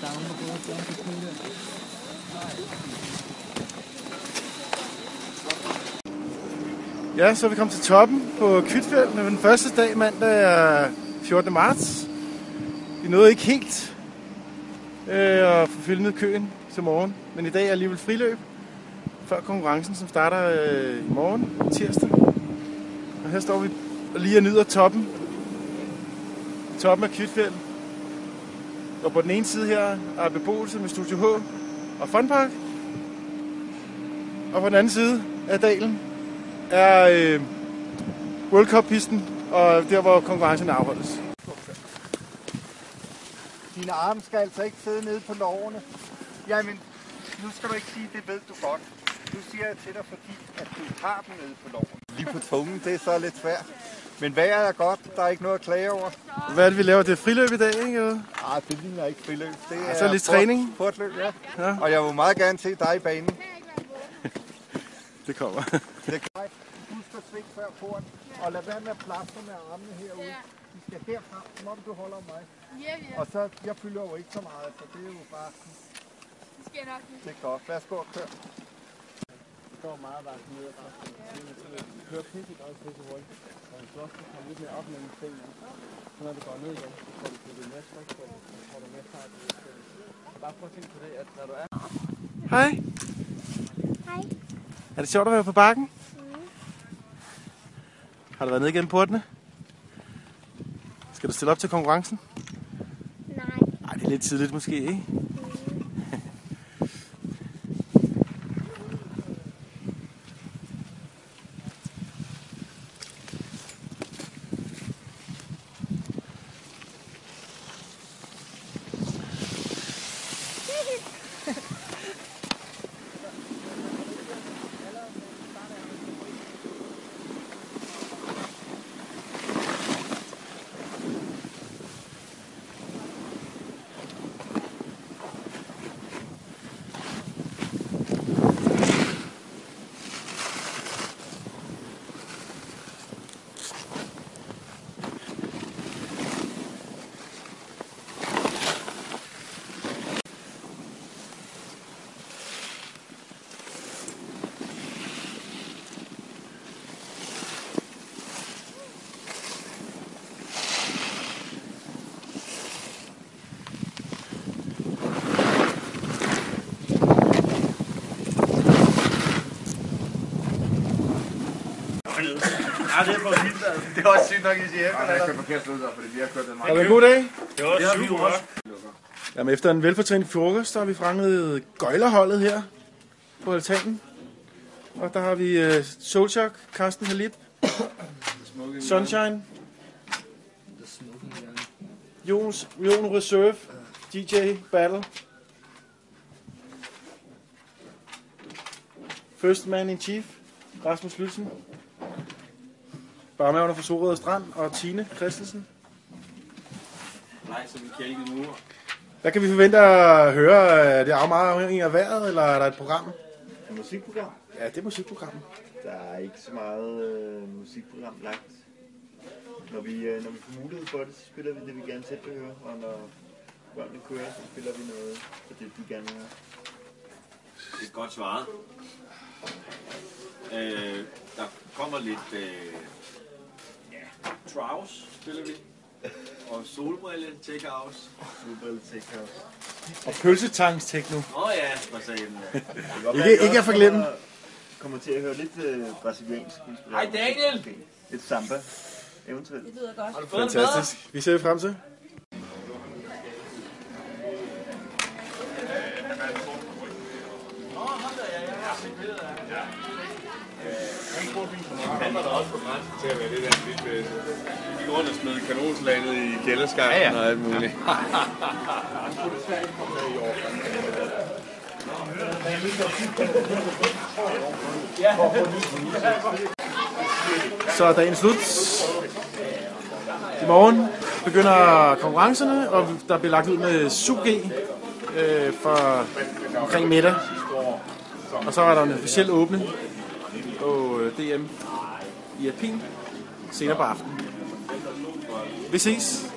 Ja, så er vi kommet til toppen på Kvitfjeld med den første dag mandag 14. marts. Vi nåede ikke helt at få filmet køen til morgen, men i dag er alligevel friløb før konkurrencen, som starter i morgen, tirsdag. Og her står vi lige og nyder toppen af Kvitfjeld. Og på den ene side her er beboelse med Studio H og Funpark. Og på den anden side af dalen er World Cup-pisten, og der hvor konkurrencen afholdes. Dine arme skal altså ikke sidde nede på lårene. Jamen, nu skal du ikke sige, det ved du godt. Nu siger jeg til dig, fordi at du har dem nede på lårene. Lige på tungen, det er så lidt svært. Men vejret er godt, der er ikke noget at klage over. Hvad er det, vi laver? Det er friløb i dag, ikke? Nej, det ligner ikke friløb. Det er så lidt træning. Portløb, ja. Og jeg vil meget gerne se dig i banen. Det kommer. Husk at sving før foran, og lad være med at plaster med armene herude. De skal herfra, som om du holder mig. Og så, jeg fylder jo ikke så meget, så det er jo bare... Det skal nok. Det er godt. Værsgo og kør. Det går meget vagt ned og bare. Det kører pisse godt, pisse hurtigt. Og en flot kan komme lidt mere op mellem stenene. Så når det går ned igen, så får du det mere tryk på det. Så får du mere fart på det. Bare prøv at tænke på det, at når du er... Hej. Hej. Er det sjovt at være på bakken? Har du været nede gennem portene? Skal du stille op til konkurrencen? Nej. Ej, det er lidt tidligt måske, ikke? Ja, det er for vildt, altså. Det er også sygt nok, I siger efter. Jeg kører forkert ud, fordi vi har kørt den meget. Har det en god dag? Det var super godt. Jamen, efter en velfortrænet frokost, der har vi fanget gøjlerholdet her på altanen. Og der har vi Soulshock, Carsten Halip, Sunshine, Jon Reserve, DJ Battle, First Man in Chief, Rasmus Lytzen, barmavner fra Sorød Strand og Tine Christensen. Nej, som en kælket mur. Hvad kan vi forvente at høre? Er det meget afhængigt af vejret, eller er der et program? Et musikprogram? Ja, det er musikprogram. Der er ikke så meget musikprogram lagt. Når vi får mulighed for det, så spiller vi det, vi gerne selv vil høre. Og når børnene kører, så spiller vi noget for det, de gerne vil høre. Det er godt svaret. Der kommer lidt... Trouse spiller vi. Og solbrille, tech house. Solbrille, tech house. Og pølsetangs techno. Ja, for sagen. Ikke at forglemme. Kommer til at høre lidt brasiliansk. Hej Daniel! Lidt samba, eventuelt. Det lyder godt. Har du fået Fantastisk. Vi ser frem til. Han var da også på grænsen til at være det der lidt med... De går rundt og smed kanonslaget i kælderskabten og alt muligt. Så er dagen slut. I morgen begynder konkurrencerne, og der bliver lagt ud med SUG for omkring middag. Og så er der en officiel åbning på DM i Alpin senere på aftenen. Vi ses!